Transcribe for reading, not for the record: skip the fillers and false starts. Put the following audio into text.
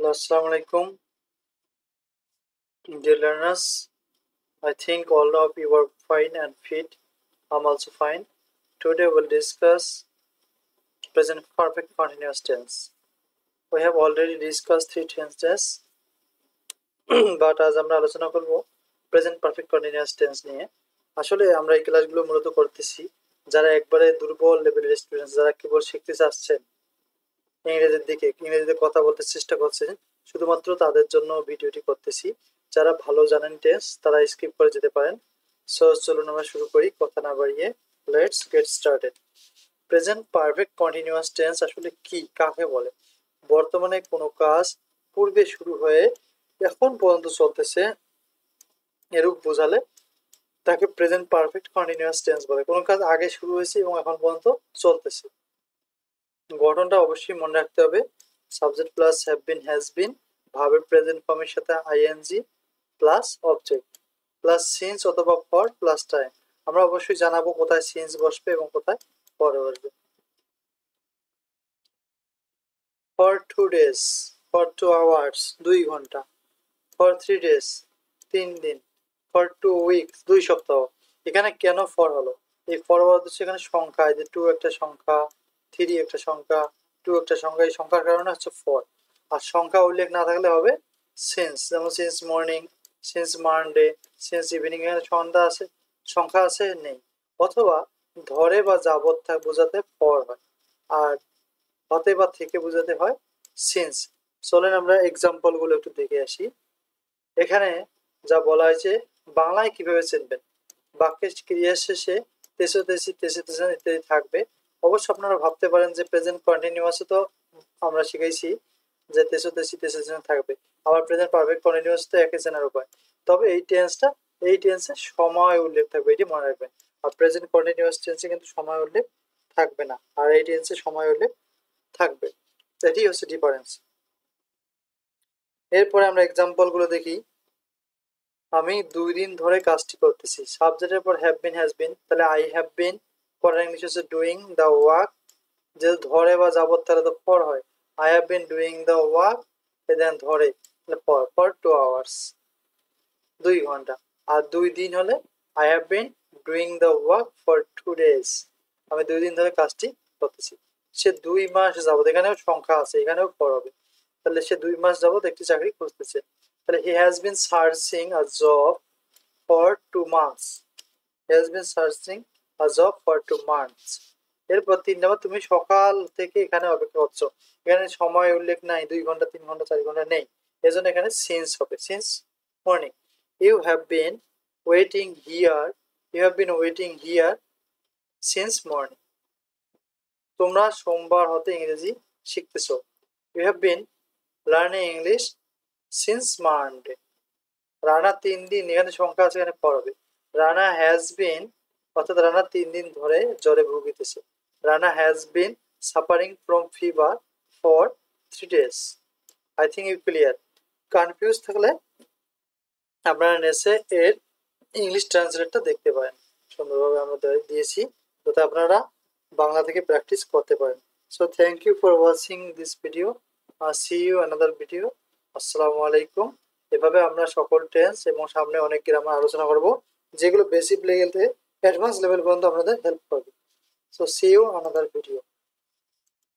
Assalamu alaikum, dear learners. I think all of you are fine and fit. I'm also fine. Today we'll discuss present perfect continuous tense. We have already discussed three tenses, but আজ আমরা আলোচনা করব present perfect continuous tense নিয়ে। আসলে আমরা এই ক্লাসগুলো মূলত করতেছি যারা একবারে দুর্বল লেভেলের স্টুডেন্টস, যারা কেবল শিখতে চাচ্ছেন, ইংরেজিতে কথা বলতে চেষ্টা করছেন, শুধুমাত্র তাদের জন্য ভিডিওটি করতেছি। যারা ভালো জানেন টেন্স তারা স্কিপ করে যেতে পারেন। সো চলুন আমরা শুরু করি, কথা না বাড়িয়ে। Let's get started. Present perfect continuous tense আসলে কি, কাকে বলে? বর্তমানে কোনো কাজ পূর্বে শুরু হয়ে এখন পর্যন্ত চলতেছে এরূপ বোঝালে তাকে প্রেজেন্ট পারফেক্ট কন্টিনিউয়াস টেন্স বলে। কোনো কাজ আগে শুরু হয়েছে এবং এখন পর্যন্ত চলতেছে। গঠনটা অবশ্যই মনে রাখতে হবে। Subject plus have been has been, ভার্বের প্রেজেন্ট ফর্মের সাথে ING plus object plus since অথবা ফর প্লাস টাইম। আমরা অবশ্যই জানাবো কোথায় সিন্স বসবে এবং কোথায় ফর বসবে। ফর 2 days, ফর 2 hours 2 ঘন্টা, ফর 3 days 3 দিন, ফর 2 weeks 2 সপ্তাহ। এখানে কেন ফর হলো? এই ফর হচ্ছে এখানে সংখ্যা, এই যে 2 একটা সংখ্যা, 3 একটা সংখ্যা, 2 একটা সংখ্যা, এই সংখ্যার কারণে হচ্ছে ফর। আর সংখ্যা উল্লেখ না থাকলে হবে সিন্স, যেমন since morning, since Monday, since evening. এখানে সন্ধ্যা আছে, সংখ্যা আছে নেই। অথবা ধরে বা যাবত বোঝাতে ফর হয়, আর হতে বা থেকে বোঝাতে হয় সিন্স। চলেন আমরা এক্সাম্পল গুলো একটু দেখে আসি। এখানে যা বলা হয়েছে, বাংলায় কিভাবে চিনবেন? বাক্যের ক্রিয়া শেষে তেসো তেসি তেসে তেসে ইত্যাদি থাকবে। অবশ্য আপনারা ভাবতে পারেন যে প্রেজেন্ট কন্টিনিউয়াসে তো আমরা শিখাইছি যে তেসো তেসি তেসে তেসে থাকবে, আবার প্রেজেন্ট পারফেক্ট কন্টিনিউয়াস তো একই চেনার উপায়। তবে এই টেন্সে সময় উল্লেখ থাকবে, এটি মনে রাখবেন। আর প্রেজেন্ট কন্টিনিউয়াস টেন্সে কিন্তু সময় উল্লেখ থাকবে না, আর এই টেন্সে সময় উল্লেখ থাকবে। এটি হচ্ছে ডিফারেন্স। এরপরে আমরা এক্সাম্পল গুলো দেখি। আমি 2 দিন ধরে কাজটি করতেছি। সাবজেক্টের পর হ্যাভ বিন হ্যাজ বিন, তাহলে আই হ্যাভ বিন, পরের ইংলিশ হচ্ছে ডুইং দ্য ওয়ার্ক। যে ধরে বা যাবত তাহলে তো ফর হয়। I have been doing the work, then ধরে, তাহলে ফর 2 hours 2 ঘন্টা। আর 2 দিন হলে I have been doing the work for 2 days, আমি 2 দিন ধরে কাজটি করতেছি। সে 2 মাস যাবত, এখানেও সংখ্যা আছে, এখানেও ফর হবে। তাহলে সে 2 মাস যাবত একটি চাকরি খুঁজতেছে। তাহলে he has been searching a job for 2 months, he has been searching a job for 2 months। এরপর 3 নম্বর, তুমি সকাল থেকে এখানে অপেক্ষা করছো। এখানে সময় উল্লেখ নাই, 2 ঘন্টা 3 ঘন্টা 4 ঘন্টা নেই, এজন্য এখানে সিন্স হবে, since morning. You have been waiting here, you have been waiting here since morning. তোমরা সোমবার হতে ইংরেজি শিখতেছো। You have been learning English since Monday. Rana 3 দিন, এখানে সংখ্যা আছে, এখানে ফর হবে। রানা হ্যাজ বিন, অর্থাৎ রানা 3 দিন ধরে জ্বরে ভুগিতেছে। Rana has been suffering from fever for 3 days। I think you clear. Confuse থাকলে আপনারা নেসে এর ইংলিশ ট্রান্সলেটটা দেখতে পারেন, সুন্দরভাবে আমরা দিয়েছি, যাতে আপনারা বাংলা থেকে প্র্যাকটিস করতে পারেন। So thank you for watching this video, see you another video. আসসালামু আলাইকুম। এভাবে আমরা সকল টেন্স এবং সামনে অনেক গ্রামার আলোচনা করব, যেগুলো বেসিক লেভেল থেকে অ্যাডভান্স লেভেল পর্যন্ত আপনাদের হেল্প করবে। So see you another video.